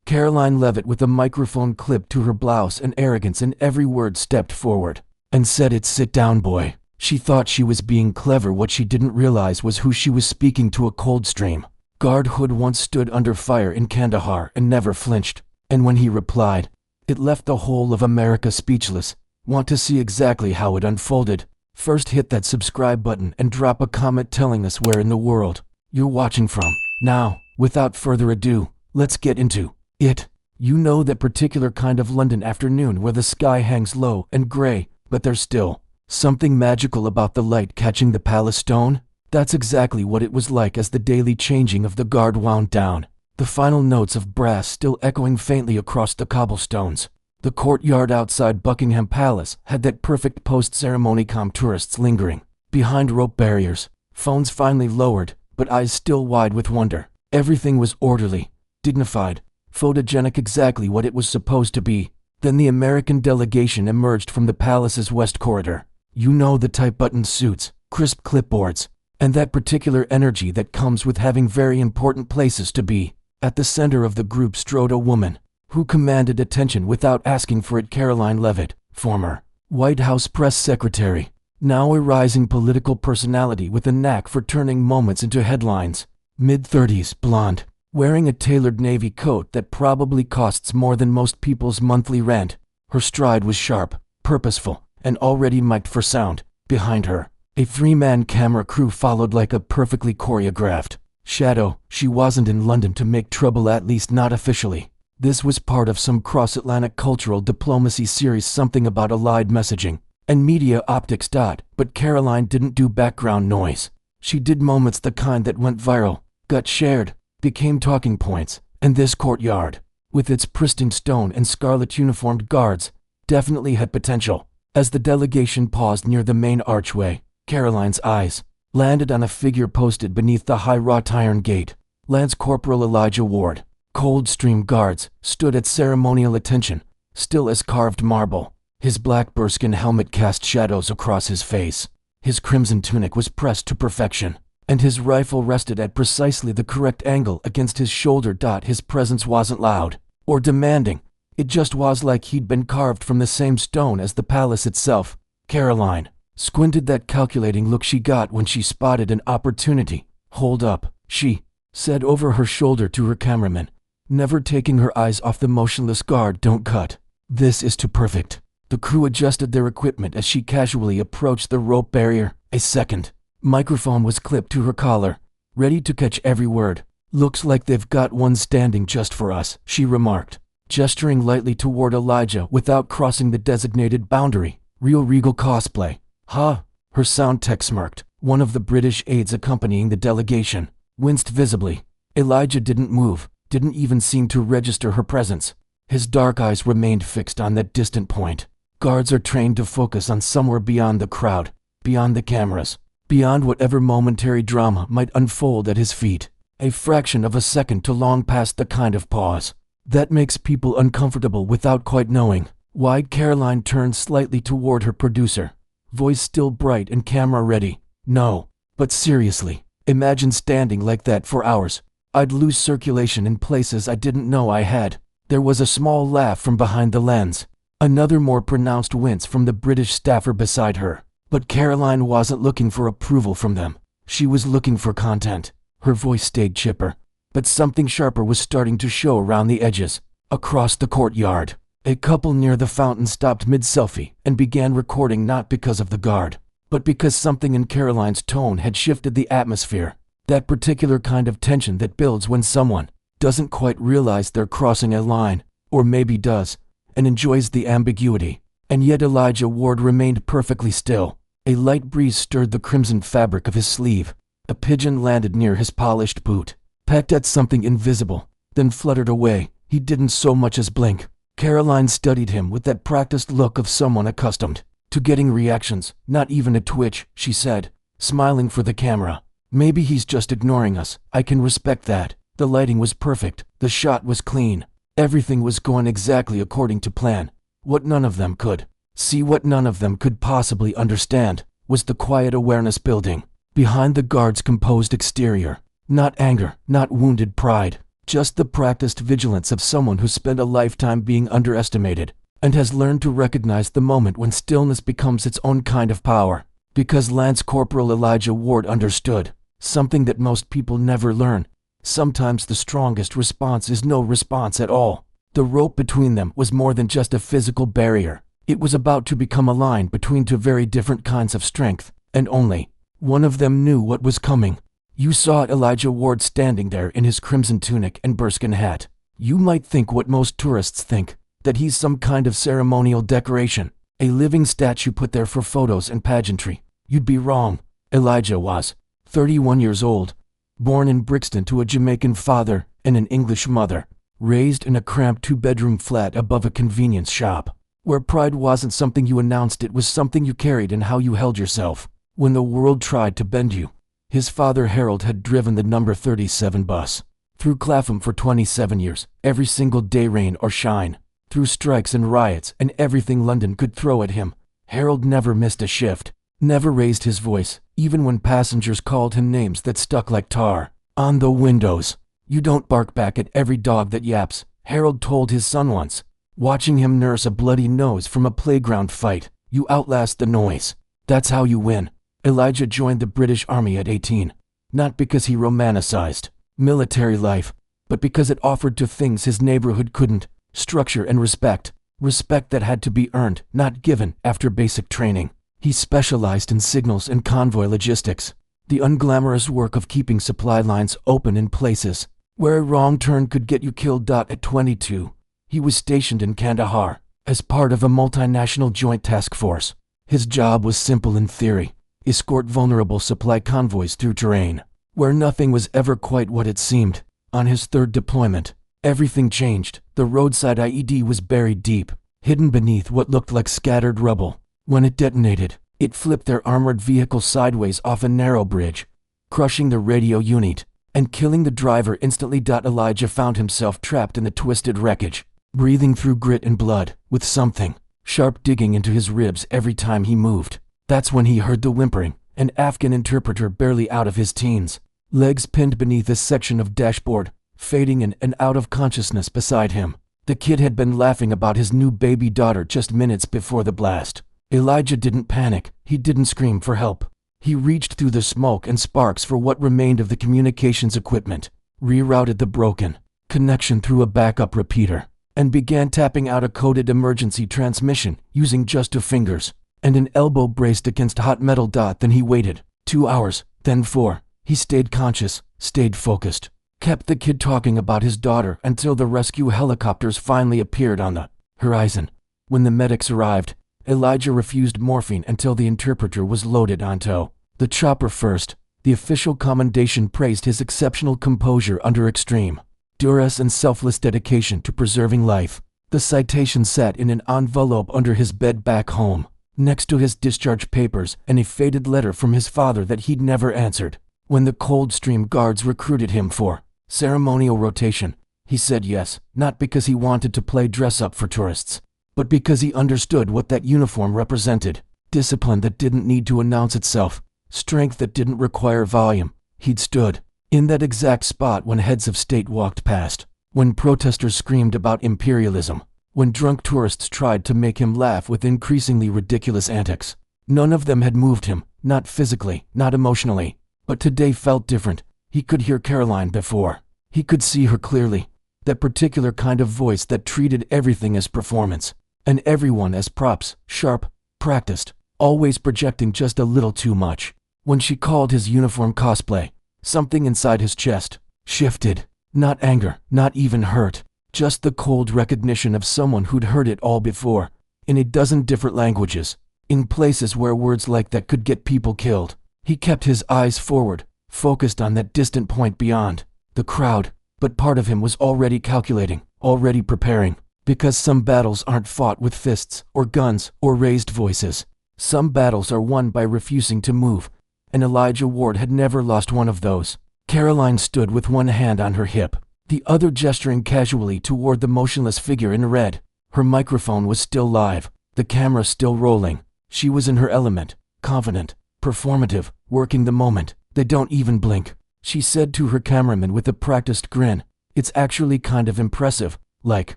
Karoline Leavitt, with a microphone clipped to her blouse and arrogance in every word, stepped forward and said, "It's sit down, boy." She thought she was being clever. What she didn't realize was who she was speaking to, a Coldstream Guard who'd once stood under fire in Kandahar and never flinched. And when he replied, it left the whole of America speechless. Want to see exactly how it unfolded? First, hit that subscribe button and drop a comment telling us where in the world you're watching from. Now, without further ado, let's get into it. You know that particular kind of London afternoon where the sky hangs low and gray, but there's still something magical about the light catching the palace stone? That's exactly what it was like as the daily changing of the guard wound down, the final notes of brass still echoing faintly across the cobblestones. The courtyard outside Buckingham Palace had that perfect post-ceremony calm, tourists lingering behind rope barriers, phones finally lowered, but eyes still wide with wonder. Everything was orderly, dignified, photogenic, exactly what it was supposed to be. Then the American delegation emerged from the palace's west corridor. You know the type: buttoned suits, crisp clipboards, and that particular energy that comes with having very important places to be. At the center of the group strode a woman who commanded attention without asking for it: Karoline Leavitt, former White House press secretary, now a rising political personality with a knack for turning moments into headlines. Mid-30s, blonde, wearing a tailored navy coat that probably costs more than most people's monthly rent. Her stride was sharp, purposeful, and already mic'd for sound. Behind her, a three-man camera crew followed like a perfectly choreographed shadow. She wasn't in London to make trouble, at least not officially. This was part of some cross-Atlantic cultural diplomacy series, something about allied messaging and media optics. But Karoline didn't do background noise. She did moments, the kind that went viral, got shared, became talking points. And this courtyard, with its pristine stone and scarlet uniformed guards, definitely had potential. As the delegation paused near the main archway, Karoline's eyes landed on a figure posted beneath the high wrought iron gate. Lance Corporal Elijah Ward, Coldstream Guards, stood at ceremonial attention, still as carved marble. His black burskin helmet cast shadows across his face. His crimson tunic was pressed to perfection, and his rifle rested at precisely the correct angle against his shoulder. His presence wasn't loud or demanding. It just was like he'd been carved from the same stone as the palace itself. Karoline squinted, that calculating look she got when she spotted an opportunity. "Hold up," she said over her shoulder to her cameraman, never taking her eyes off the motionless guard. "Don't cut. This is too perfect." The crew adjusted their equipment as she casually approached the rope barrier. A second microphone was clipped to her collar, ready to catch every word. "Looks like they've got one standing just for us," she remarked, gesturing lightly toward Elijah without crossing the designated boundary. "Real regal cosplay, huh?" Her sound tech smirked. One of the British aides accompanying the delegation winced visibly. Elijah didn't move, didn't even seem to register her presence. His dark eyes remained fixed on that distant point. Guards are trained to focus on somewhere beyond the crowd, beyond the cameras, beyond whatever momentary drama might unfold at his feet. A fraction of a second too long past, the kind of pause that makes people uncomfortable without quite knowing why. Karoline turned slightly toward her producer, voice still bright and camera ready. "No, but seriously, imagine standing like that for hours. I'd lose circulation in places I didn't know I had." There was a small laugh from behind the lens, another more pronounced wince from the British staffer beside her. But Karoline wasn't looking for approval from them. She was looking for content. Her voice stayed chipper, but something sharper was starting to show around the edges. Across the courtyard, a couple near the fountain stopped mid-selfie and began recording, not because of the guard, but because something in Karoline's tone had shifted the atmosphere. That particular kind of tension that builds when someone doesn't quite realize they're crossing a line, or maybe does, and enjoys the ambiguity. And yet Elijah Ward remained perfectly still. A light breeze stirred the crimson fabric of his sleeve. A pigeon landed near his polished boot, pecked at something invisible, then fluttered away. He didn't so much as blink. Karoline studied him with that practiced look of someone accustomed to getting reactions, not even a twitch. She said, smiling for the camera, "Maybe he's just ignoring us. I can respect that." The lighting was perfect. The shot was clean. Everything was going exactly according to plan. What none of them could see, what none of them could possibly understand, was the quiet awareness building behind the guard's composed exterior. Not anger, not wounded pride, Just the practiced vigilance of someone who spent a lifetime being underestimated and has learned to recognize the moment when stillness becomes its own kind of power. Because Lance Corporal Elijah Ward understood something that most people never learn. Sometimes the strongest response is no response at all. The rope between them was more than just a physical barrier. It was about to become a line between two very different kinds of strength, and only one of them knew what was coming. You saw Elijah Ward standing there in his crimson tunic and bearskin hat. You might think what most tourists think, that he's some kind of ceremonial decoration, a living statue put there for photos and pageantry. You'd be wrong. Elijah was 31 years old, born in Brixton to a Jamaican father and an English mother, raised in a cramped two-bedroom flat above a convenience shop, where pride wasn't something you announced, it was something you carried in how you held yourself when the world tried to bend you. His father Harold had driven the number 37 bus through Clapham for 27 years, every single day, rain or shine, through strikes and riots and everything London could throw at him. Harold never missed a shift, never raised his voice, even when passengers called him names that stuck like tar on the windows. You don't bark back at every dog that yaps, Harold told his son once, watching him nurse a bloody nose from a playground fight. You outlast the noise. That's how you win. Elijah joined the British Army at 18, not because he romanticized military life, but because it offered two things his neighborhood couldn't: structure and respect. Respect that had to be earned, not given, after basic training. He specialized in signals and convoy logistics, the unglamorous work of keeping supply lines open in places where a wrong turn could get you killed. At 22, he was stationed in Kandahar as part of a multinational joint task force. His job was simple in theory: escort vulnerable supply convoys through terrain where nothing was ever quite what it seemed. On his third deployment, everything changed. The roadside IED was buried deep, hidden beneath what looked like scattered rubble. When it detonated, it flipped their armored vehicle sideways off a narrow bridge, crushing the radio unit and killing the driver instantly. Elijah found himself trapped in the twisted wreckage, breathing through grit and blood, with something sharp digging into his ribs every time he moved. That's when he heard the whimpering, an Afghan interpreter barely out of his teens, legs pinned beneath a section of dashboard, fading in and out of consciousness beside him. The kid had been laughing about his new baby daughter just minutes before the blast. Elijah didn't panic, he didn't scream for help. He reached through the smoke and sparks for what remained of the communications equipment, rerouted the broken connection through a backup repeater, and began tapping out a coded emergency transmission using just 2 fingers and an elbow braced against hot metal. Then he waited 2 hours, then 4. He stayed conscious, stayed focused, kept the kid talking about his daughter until the rescue helicopters finally appeared on the horizon. When the medics arrived, Elijah refused morphine until the interpreter was loaded onto the chopper first. The official commendation praised his exceptional composure under extreme duress and selfless dedication to preserving life. The citation sat in an envelope under his bed back home, next to his discharge papers and a faded letter from his father that he'd never answered. When the Coldstream Guards recruited him for ceremonial rotation, he said yes, not because he wanted to play dress-up for tourists, but because he understood what that uniform represented: discipline that didn't need to announce itself, strength that didn't require volume. He'd stood in that exact spot when heads of state walked past, when protesters screamed about imperialism, when drunk tourists tried to make him laugh with increasingly ridiculous antics. None of them had moved him, not physically, not emotionally, but today felt different. He could hear Karoline before. He could see her clearly, that particular kind of voice that treated everything as performance and everyone as props, sharp, practiced, always projecting just a little too much. When she called his uniform cosplay, something inside his chest shifted. Not anger, not even hurt, just the cold recognition of someone who'd heard it all before, in a dozen different languages, in places where words like that could get people killed. He kept his eyes forward, focused on that distant point beyond the crowd, but part of him was already calculating, already preparing. Because some battles aren't fought with fists or guns or raised voices. Some battles are won by refusing to move, and Elijah Ward had never lost one of those. Karoline stood with one hand on her hip, the other gesturing casually toward the motionless figure in red. Her microphone was still live, the camera still rolling. She was in her element, confident, performative, working the moment. "They don't even blink," she said to her cameraman with a practiced grin. It's actually kind of impressive. Like,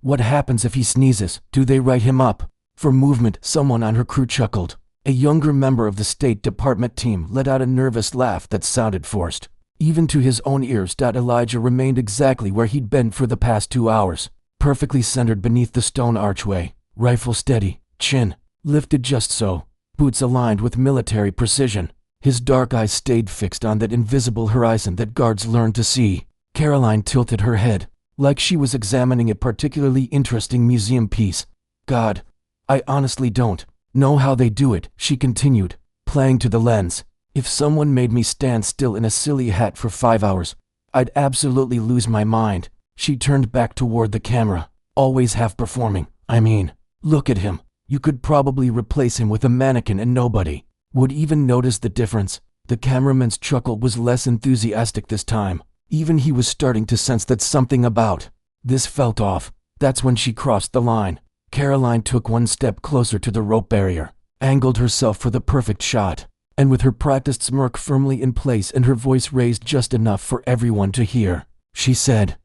what happens if he sneezes? Do they write him up for movement? Someone on her crew chuckled. A younger member of the State Department team let out a nervous laugh that sounded forced. Even to his own ears. Elijah remained exactly where he'd been for the past 2 hours, perfectly centered beneath the stone archway, rifle steady, chin lifted just so, boots aligned with military precision. His dark eyes stayed fixed on that invisible horizon that guards learned to see. Karoline tilted her head, like she was examining a particularly interesting museum piece. God, I honestly don't know how they do it, she continued, playing to the lens. If someone made me stand still in a silly hat for 5 hours, I'd absolutely lose my mind. She turned back toward the camera, always half performing. I mean, look at him. You could probably replace him with a mannequin and nobody would even notice the difference. The cameraman's chuckle was less enthusiastic this time. Even he was starting to sense that something about this felt off. That's when she crossed the line. Karoline took one step closer to the rope barrier, angled herself for the perfect shot, and with her practiced smirk firmly in place and her voice raised just enough for everyone to hear, she said,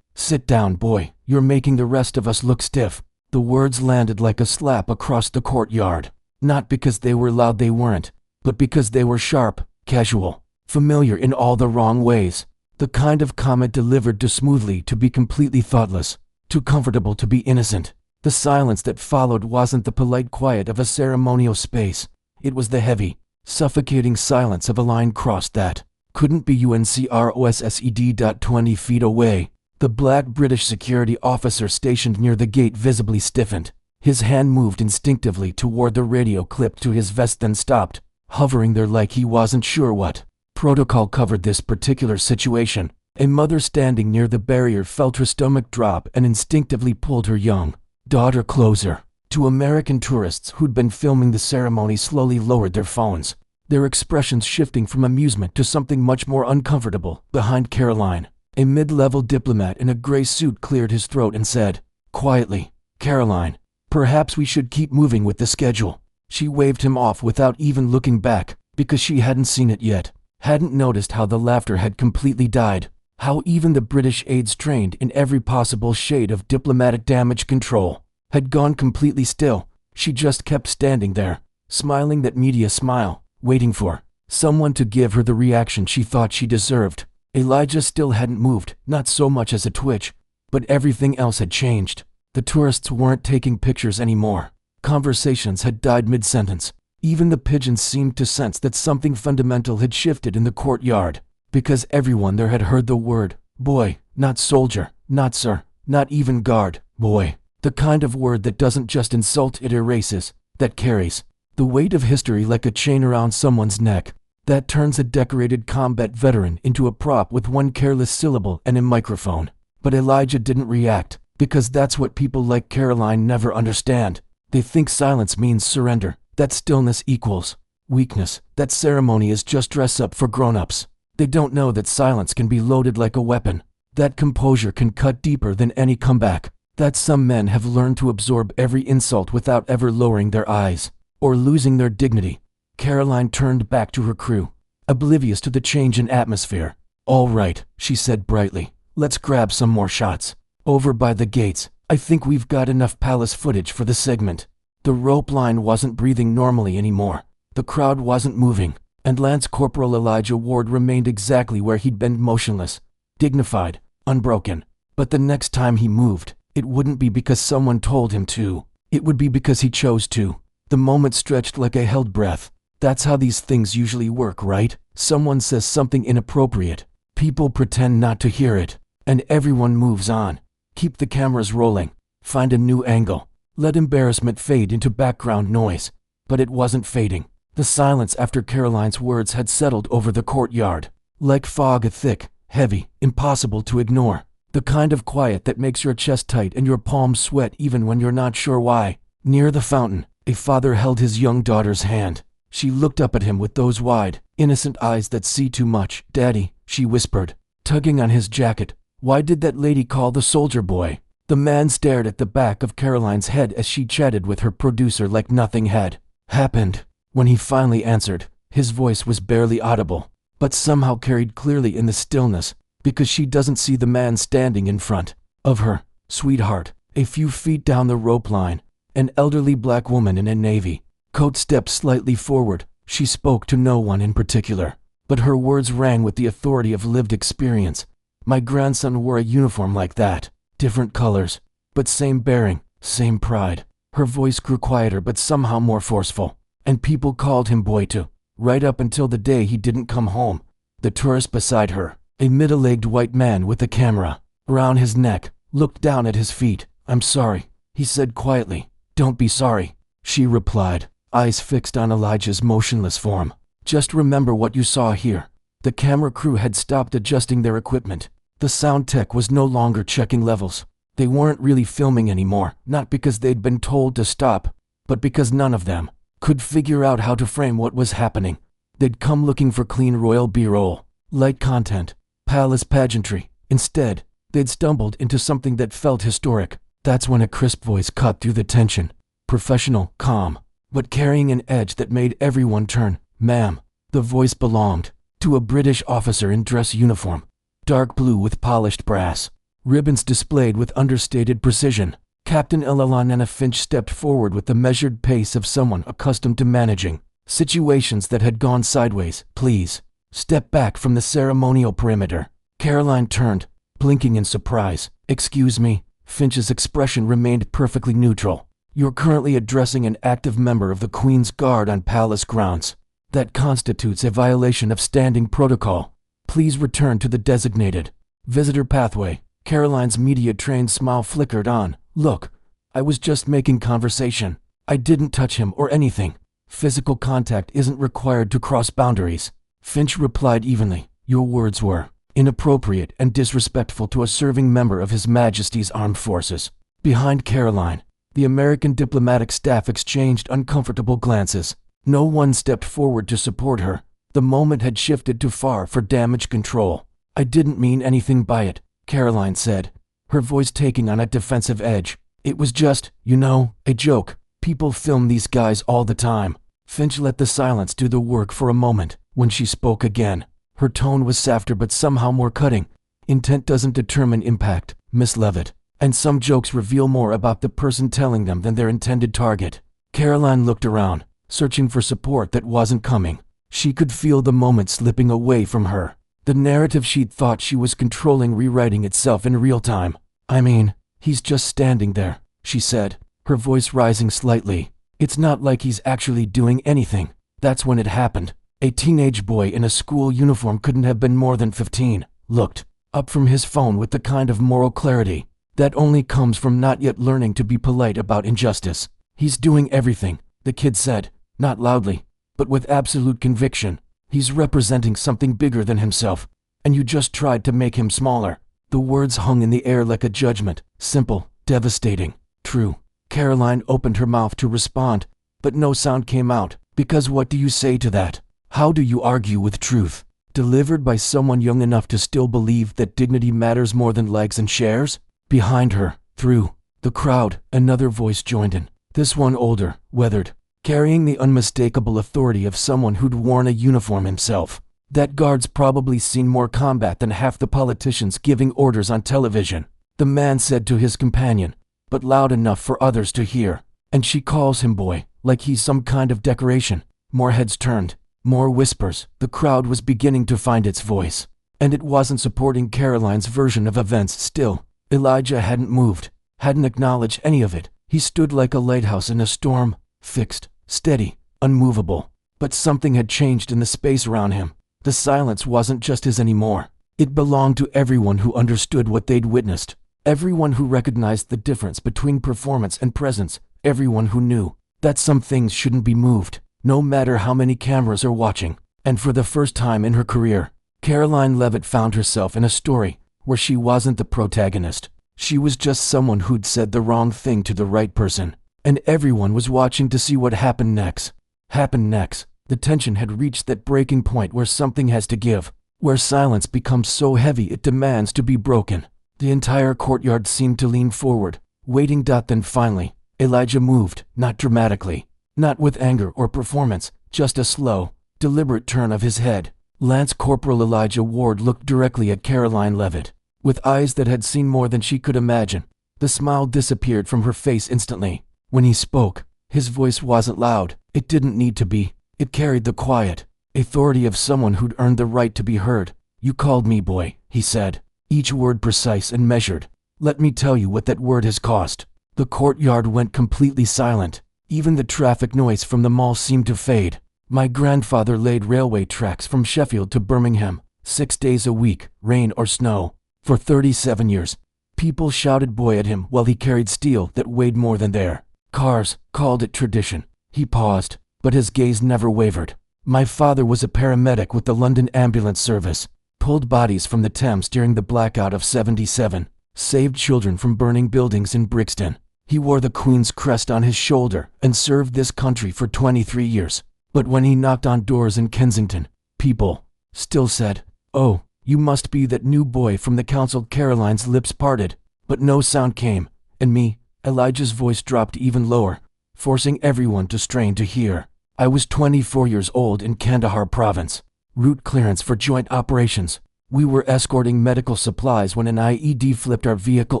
Sit down, boy, you're making the rest of us look stiff. The words landed like a slap across the courtyard. Not because they were loud, they weren't, but because they were sharp, casual, familiar in all the wrong ways. The kind of comment delivered too smoothly to be completely thoughtless, too comfortable to be innocent. The silence that followed wasn't the polite quiet of a ceremonial space. It was the heavy, suffocating silence of a line crossed that couldn't be UNCROSSED. 20 feet away. The black British security officer stationed near the gate visibly stiffened. His hand moved instinctively toward the radio clipped to his vest, then stopped, hovering there like he wasn't sure what protocol covered this particular situation. A mother standing near the barrier felt her stomach drop and instinctively pulled her young daughter closer. Two American tourists who'd been filming the ceremony slowly lowered their phones, their expressions shifting from amusement to something much more uncomfortable. Behind Karoline, a mid-level diplomat in a gray suit cleared his throat and said, quietly, Karoline, perhaps we should keep moving with the schedule. She waved him off without even looking back, because she hadn't seen it yet, hadn't noticed how the laughter had completely died, how even the British aides trained in every possible shade of diplomatic damage control had gone completely still. She just kept standing there, smiling that media smile, waiting for someone to give her the reaction she thought she deserved. Elijah still hadn't moved, not so much as a twitch, but everything else had changed. The tourists weren't taking pictures anymore. Conversations had died mid-sentence. Even the pigeons seemed to sense that something fundamental had shifted in the courtyard, because everyone there had heard the word, boy, not soldier, not sir, not even guard, boy. The kind of word that doesn't just insult, it erases, that carries the weight of history like a chain around someone's neck, that turns a decorated combat veteran into a prop with one careless syllable and a microphone. But Elijah didn't react, because that's what people like Karoline never understand. They think silence means surrender, that stillness equals weakness, that ceremony is just dress up for grown-ups. They don't know that silence can be loaded like a weapon, that composure can cut deeper than any comeback, that some men have learned to absorb every insult without ever lowering their eyes or losing their dignity. Karoline turned back to her crew, oblivious to the change in atmosphere. All right, she said brightly, let's grab some more shots. Over by the gates, I think we've got enough palace footage for the segment. The rope line wasn't breathing normally anymore. The crowd wasn't moving, and Lance Corporal Elijah Ward remained exactly where he'd been, motionless, dignified, unbroken. But the next time he moved, it wouldn't be because someone told him to. It would be because he chose to. The moment stretched like a held breath. That's how these things usually work, right? Someone says something inappropriate. People pretend not to hear it, and everyone moves on. Keep the cameras rolling. Find a new angle. Let embarrassment fade into background noise. But it wasn't fading. The silence after Karoline's words had settled over the courtyard, like fog, thick, heavy, impossible to ignore. The kind of quiet that makes your chest tight and your palms sweat even when you're not sure why. Near the fountain, a father held his young daughter's hand. She looked up at him with those wide, innocent eyes that see too much. Daddy, she whispered, tugging on his jacket. Why did that lady call the soldier boy? The man stared at the back of Karoline's head as she chatted with her producer like nothing had happened. When he finally answered, his voice was barely audible, but somehow carried clearly in the stillness. because she doesn't see the man standing in front of her. Sweetheart, a few feet down the rope line, an elderly black woman in a navy coat stepped slightly forward. She spoke to no one in particular, but her words rang with the authority of lived experience. My grandson wore a uniform like that, different colors, but same bearing, same pride. Her voice grew quieter but somehow more forceful, and people called him boy too, right up until the day he didn't come home. The tourist beside her, a middle-aged white man with a camera around his neck, looked down at his feet. I'm sorry, he said quietly. Don't be sorry, she replied, eyes fixed on Elijah's motionless form. Just remember what you saw here. The camera crew had stopped adjusting their equipment. The sound tech was no longer checking levels. They weren't really filming anymore, not because they'd been told to stop, but because none of them could figure out how to frame what was happening. They'd come looking for clean royal B-roll, light content, palace pageantry. Instead, they'd stumbled into something that felt historic. That's when a crisp voice cut through the tension. Professional, calm, but carrying an edge that made everyone turn. Ma'am, the voice belonged to a British officer in dress uniform, dark blue with polished brass, ribbons displayed with understated precision. Captain Karoline Finch stepped forward with the measured pace of someone accustomed to managing situations that had gone sideways. Please, step back from the ceremonial perimeter. Karoline turned, blinking in surprise. Excuse me. Finch's expression remained perfectly neutral. You're currently addressing an active member of the Queen's Guard on palace grounds. That constitutes a violation of standing protocol. Please return to the designated visitor pathway. Karoline's media-trained smile flickered on. Look, I was just making conversation. I didn't touch him or anything. Physical contact isn't required to cross boundaries. Finch replied evenly. Your words were inappropriate and disrespectful to a serving member of His Majesty's Armed Forces. Behind Karoline, the American diplomatic staff exchanged uncomfortable glances. No one stepped forward to support her. The moment had shifted too far for damage control. I didn't mean anything by it, Karoline said, her voice taking on a defensive edge. It was just, a joke. People film these guys all the time. Finch let the silence do the work for a moment. When she spoke again, her tone was softer but somehow more cutting. Intent doesn't determine impact, Miss Leavitt, and some jokes reveal more about the person telling them than their intended target. Karoline looked around, searching for support that wasn't coming. She could feel the moment slipping away from her. The narrative she'd thought she was controlling rewriting itself in real time. I mean, he's just standing there, she said, her voice rising slightly. It's not like he's actually doing anything. That's when it happened. A teenage boy in a school uniform couldn't have been more than 15, looked up from his phone with the kind of moral clarity that only comes from not yet learning to be polite about injustice. He's doing everything, the kid said, not loudly, but with absolute conviction. He's representing something bigger than himself, and you just tried to make him smaller. The words hung in the air like a judgment, simple, devastating, true. Karoline opened her mouth to respond, but no sound came out. Because what do you say to that? How do you argue with truth, delivered by someone young enough to still believe that dignity matters more than likes and shares? Behind her, through the crowd, another voice joined in, this one older, weathered, carrying the unmistakable authority of someone who'd worn a uniform himself. That guard's probably seen more combat than half the politicians giving orders on television, the man said to his companion, but loud enough for others to hear. And she calls him boy, like he's some kind of decoration. More heads turned, more whispers. The crowd was beginning to find its voice, and it wasn't supporting Karoline's version of events still. Elijah hadn't moved, hadn't acknowledged any of it. He stood like a lighthouse in a storm, fixed, steady, unmovable. But something had changed in the space around him. The silence wasn't just his anymore. It belonged to everyone who understood what they'd witnessed. Everyone who recognized the difference between performance and presence. Everyone who knew that some things shouldn't be moved, no matter how many cameras are watching. And for the first time in her career, Karoline Leavitt found herself in a story where she wasn't the protagonist. She was just someone who'd said the wrong thing to the right person. And everyone was watching to see what happened next. The tension had reached that breaking point where something has to give, where silence becomes so heavy it demands to be broken. The entire courtyard seemed to lean forward, waiting. Then finally, Elijah moved, not dramatically, not with anger or performance, just a slow, deliberate turn of his head, Lance Corporal Elijah Ward looked directly at Karoline Leavitt. With eyes that had seen more than she could imagine, the smile disappeared from her face instantly. When he spoke, his voice wasn't loud. It didn't need to be. It carried the quiet authority of someone who'd earned the right to be heard. "You called me boy," he said, each word precise and measured. "Let me tell you what that word has cost." The courtyard went completely silent. Even the traffic noise from the mall seemed to fade. My grandfather laid railway tracks from Sheffield to Birmingham, 6 days a week, rain or snow. For 37 years, people shouted boy at him while he carried steel that weighed more than their cars, called it tradition. He paused, but his gaze never wavered. My father was a paramedic with the London Ambulance Service, pulled bodies from the Thames during the blackout of '77, saved children from burning buildings in Brixton. He wore the Queen's crest on his shoulder and served this country for 23 years. But when he knocked on doors in Kensington, people still said, "Oh, you must be that new boy from the council." Karoline's lips parted, but no sound came, and Elijah's voice dropped even lower, forcing everyone to strain to hear. "I was 24 years old in Kandahar province. Route clearance for joint operations. We were escorting medical supplies when an IED flipped our vehicle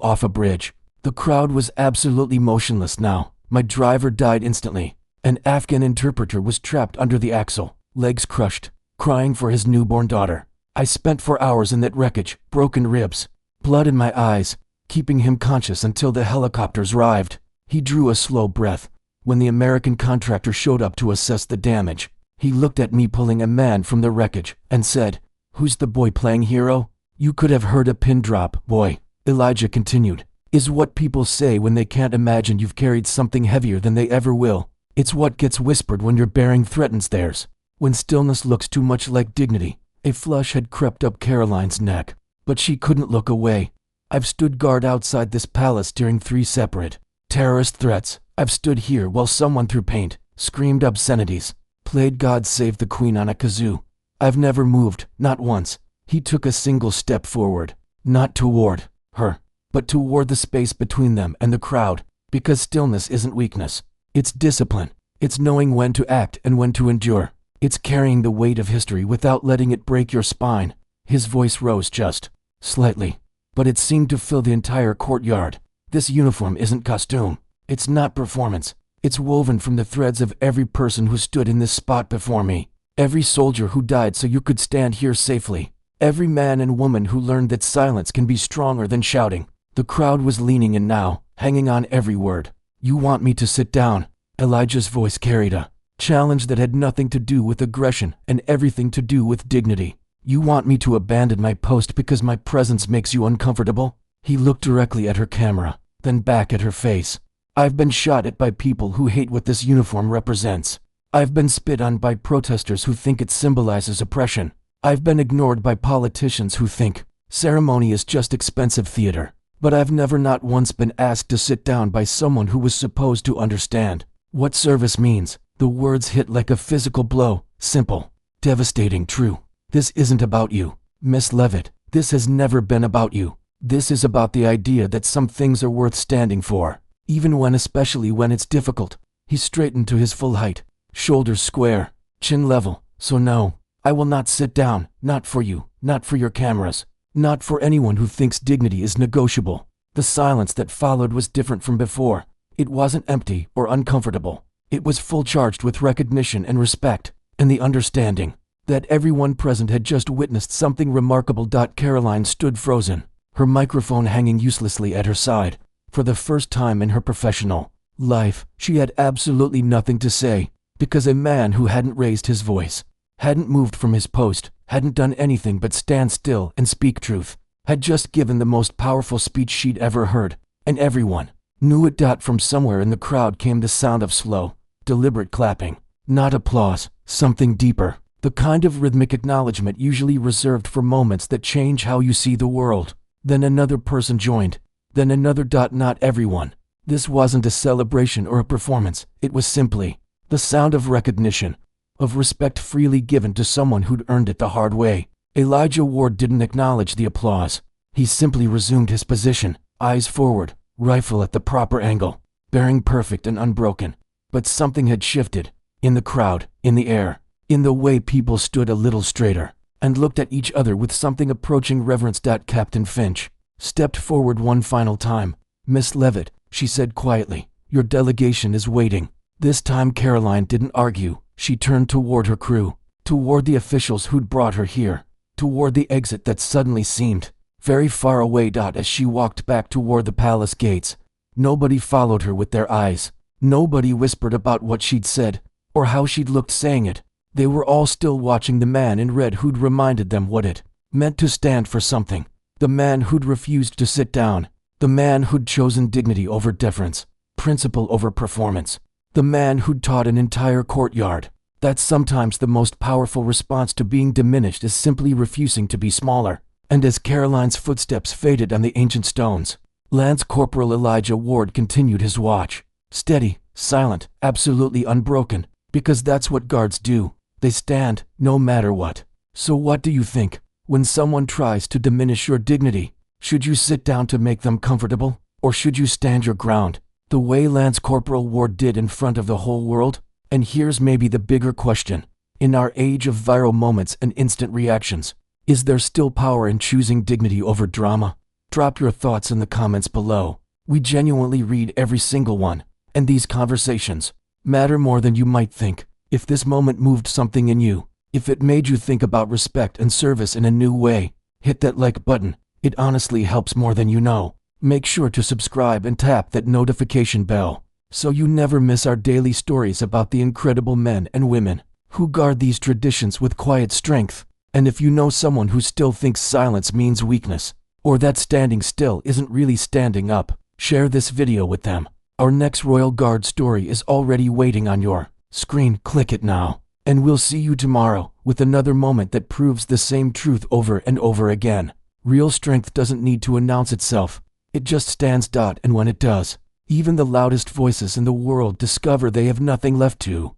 off a bridge. The crowd was absolutely motionless now. My driver died instantly. An Afghan interpreter was trapped under the axle, legs crushed, crying for his newborn daughter. I spent 4 hours in that wreckage, broken ribs, blood in my eyes, keeping him conscious until the helicopters arrived." He drew a slow breath. When the American contractor showed up to assess the damage, he looked at me pulling a man from the wreckage and said, "Who's the boy playing hero?" "You could have heard a pin drop, boy," Elijah continued. "Is what people say when they can't imagine you've carried something heavier than they ever will. It's what gets whispered when your bearing threatens theirs. When stillness looks too much like dignity." A flush had crept up Karoline's neck, but she couldn't look away. "I've stood guard outside this palace during 3 separate terrorist threats. I've stood here while someone threw paint, screamed obscenities, played God Save the Queen on a kazoo. I've never moved, not once." He took a single step forward, not toward her, but toward the space between them and the crowd, because stillness isn't weakness. It's discipline. It's knowing when to act and when to endure. It's carrying the weight of history without letting it break your spine. His voice rose just slightly, but it seemed to fill the entire courtyard. "This uniform isn't costume. It's not performance. It's woven from the threads of every person who stood in this spot before me. Every soldier who died so you could stand here safely. Every man and woman who learned that silence can be stronger than shouting." The crowd was leaning in now, hanging on every word. "You want me to sit down?" Elijah's voice carried a challenge that had nothing to do with aggression and everything to do with dignity. "You want me to abandon my post because my presence makes you uncomfortable?" He looked directly at her camera, then back at her face. "I've been shot at by people who hate what this uniform represents. I've been spit on by protesters who think it symbolizes oppression. I've been ignored by politicians who think ceremony is just expensive theater. But I've never not once been asked to sit down by someone who was supposed to understand what service means." The words hit like a physical blow, simple, devastating, true. "This isn't about you, Miss Leavitt. This has never been about you. This is about the idea that some things are worth standing for, especially when it's difficult." He straightened to his full height, shoulders square, chin level. "So no, I will not sit down, not for you, not for your cameras, not for anyone who thinks dignity is negotiable." The silence that followed was different from before. It wasn't empty or uncomfortable. It was full charged with recognition and respect, and the understanding that everyone present had just witnessed something remarkable. Karoline stood frozen, her microphone hanging uselessly at her side. For the first time in her professional life, she had absolutely nothing to say, because a man who hadn't raised his voice, hadn't moved from his post, hadn't done anything but stand still and speak truth, had just given the most powerful speech she'd ever heard, and everyone knew it. From somewhere in the crowd came the sound of slow, deliberate clapping. Not applause, something deeper, the kind of rhythmic acknowledgement usually reserved for moments that change how you see the world. Then another person joined, then another. Not everyone. This wasn't a celebration or a performance. It was simply the sound of recognition, of respect freely given to someone who'd earned it the hard way. Elijah Ward didn't acknowledge the applause. He simply resumed his position, eyes forward, rifle at the proper angle, bearing perfect and unbroken. But something had shifted, in the crowd, in the air, in the way people stood a little straighter. and looked at each other with something approaching reverence. Captain Finch stepped forward one final time. "Miss Leavitt," she said quietly, "your delegation is waiting." This time Karoline didn't argue. She turned toward her crew, toward the officials who'd brought her here, toward the exit that suddenly seemed very far away. As she walked back toward the palace gates, nobody followed her with their eyes. Nobody whispered about what she'd said, or how she'd looked saying it. They were all still watching the man in red who'd reminded them what it meant to stand for something. The man who'd refused to sit down. The man who'd chosen dignity over deference, principle over performance. The man who'd taught an entire courtyard that sometimes the most powerful response to being diminished is simply refusing to be smaller. And as Karoline's footsteps faded on the ancient stones, Lance Corporal Elijah Ward continued his watch. Steady, silent, absolutely unbroken, because that's what guards do. They stand, no matter what. So what do you think? When someone tries to diminish your dignity, should you sit down to make them comfortable? Or should you stand your ground, the way Lance Corporal Ward did in front of the whole world? And here's maybe the bigger question. In our age of viral moments and instant reactions, is there still power in choosing dignity over drama? Drop your thoughts in the comments below. We genuinely read every single one, and these conversations matter more than you might think. If this moment moved something in you, if it made you think about respect and service in a new way, hit that like button. It honestly helps more than you know. Make sure to subscribe and tap that notification bell so you never miss our daily stories about the incredible men and women who guard these traditions with quiet strength. And if you know someone who still thinks silence means weakness, or that standing still isn't really standing up, share this video with them. Our next Royal Guard story is already waiting on your screen. Click it now, and we'll see you tomorrow with another moment that proves the same truth over and over again. Real strength doesn't need to announce itself. It just stands. And when it does, even the loudest voices in the world discover they have nothing left to